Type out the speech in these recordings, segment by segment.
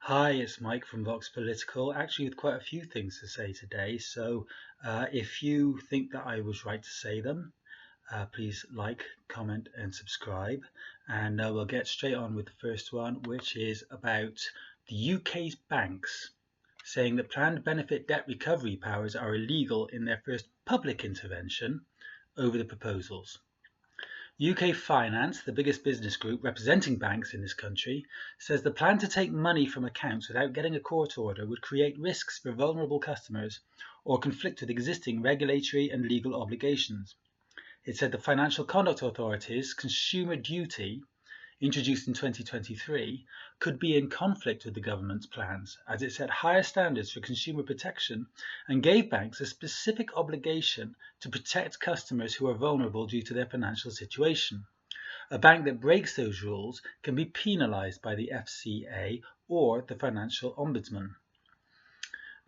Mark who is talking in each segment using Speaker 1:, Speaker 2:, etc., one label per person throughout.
Speaker 1: Hi, it's Mike from Vox Political, actually with quite a few things to say today. So if you think that I was right to say them, please like, comment and subscribe. And we'll get straight on with the first one, which is about the UK's banks saying that planned benefit debt recovery powers are illegal in their first public intervention over the proposals. UK Finance, the biggest business group representing banks in this country, says the plan to take money from accounts without getting a court order would create risks for vulnerable customers or conflict with existing regulatory and legal obligations. It said the Financial Conduct Authority's Consumer Duty, introduced in 2023, could be in conflict with the government's plans, as it set higher standards for consumer protection and gave banks a specific obligation to protect customers who are vulnerable due to their financial situation. A bank that breaks those rules can be penalised by the FCA or the Financial Ombudsman.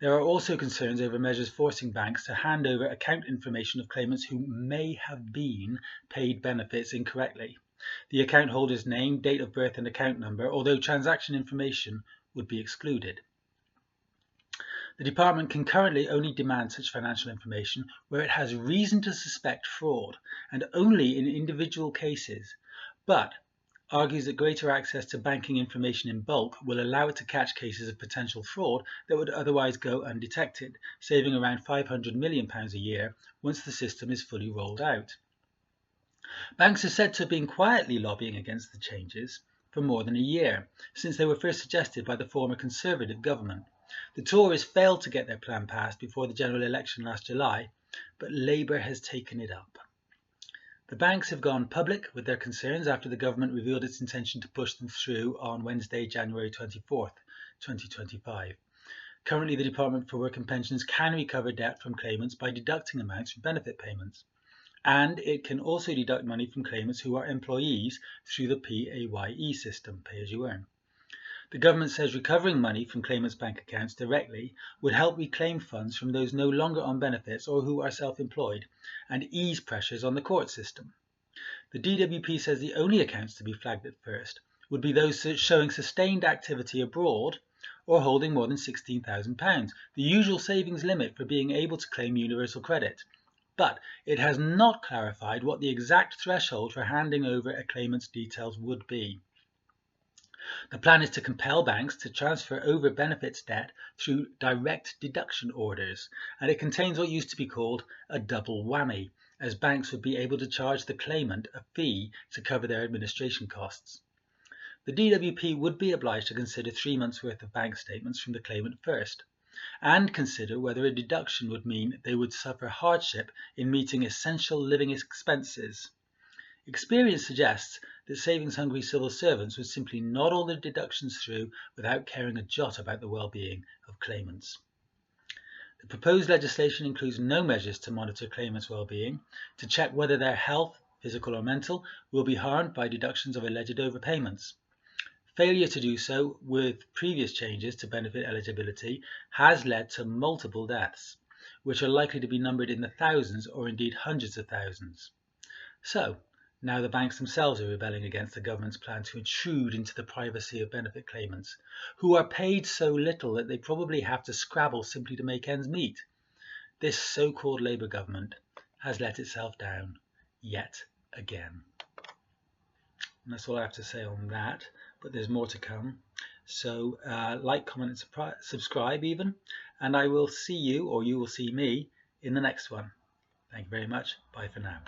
Speaker 1: There are also concerns over measures forcing banks to hand over account information of claimants who may have been paid benefits incorrectly. The account holder's name, date of birth and account number, although transaction information would be excluded. The department can currently only demand such financial information where it has reason to suspect fraud and only in individual cases, but argues that greater access to banking information in bulk will allow it to catch cases of potential fraud that would otherwise go undetected, saving around £500 million a year once the system is fully rolled out. Banks are said to have been quietly lobbying against the changes for more than a year, since they were first suggested by the former Conservative government. The Tories failed to get their plan passed before the general election last July, but Labour has taken it up. The banks have gone public with their concerns after the government revealed its intention to push them through on Wednesday, January 24th, 2025. Currently, the Department for Work and Pensions can recover debt from claimants by deducting amounts from benefit payments. And it can also deduct money from claimants who are employees through the PAYE system, pay as you earn. The government says recovering money from claimants' bank accounts directly would help reclaim funds from those no longer on benefits or who are self-employed and ease pressures on the court system. The DWP says the only accounts to be flagged at first would be those showing sustained activity abroad or holding more than £16,000, the usual savings limit for being able to claim universal credit. But it has not clarified what the exact threshold for handing over a claimant's details would be. The plan is to compel banks to transfer over benefits debt through direct deduction orders, and it contains what used to be called a double whammy, as banks would be able to charge the claimant a fee to cover their administration costs. The DWP would be obliged to consider 3 months' worth of bank statements from the claimant first, and consider whether a deduction would mean they would suffer hardship in meeting essential living expenses. Experience suggests that savings-hungry civil servants would simply nod all the deductions through without caring a jot about the well-being of claimants. The proposed legislation includes no measures to monitor claimants' well-being, to check whether their health, physical or mental, will be harmed by deductions of alleged overpayments. Failure to do so with previous changes to benefit eligibility has led to multiple deaths, which are likely to be numbered in the thousands or indeed hundreds of thousands. So, now the banks themselves are rebelling against the government's plan to intrude into the privacy of benefit claimants, who are paid so little that they probably have to scrabble simply to make ends meet. This so-called Labour government has let itself down yet again. And that's all I have to say on that, but there's more to come. So like, comment and subscribe even, and I will see you, or you will see me, in the next one. Thank you very much. Bye for now.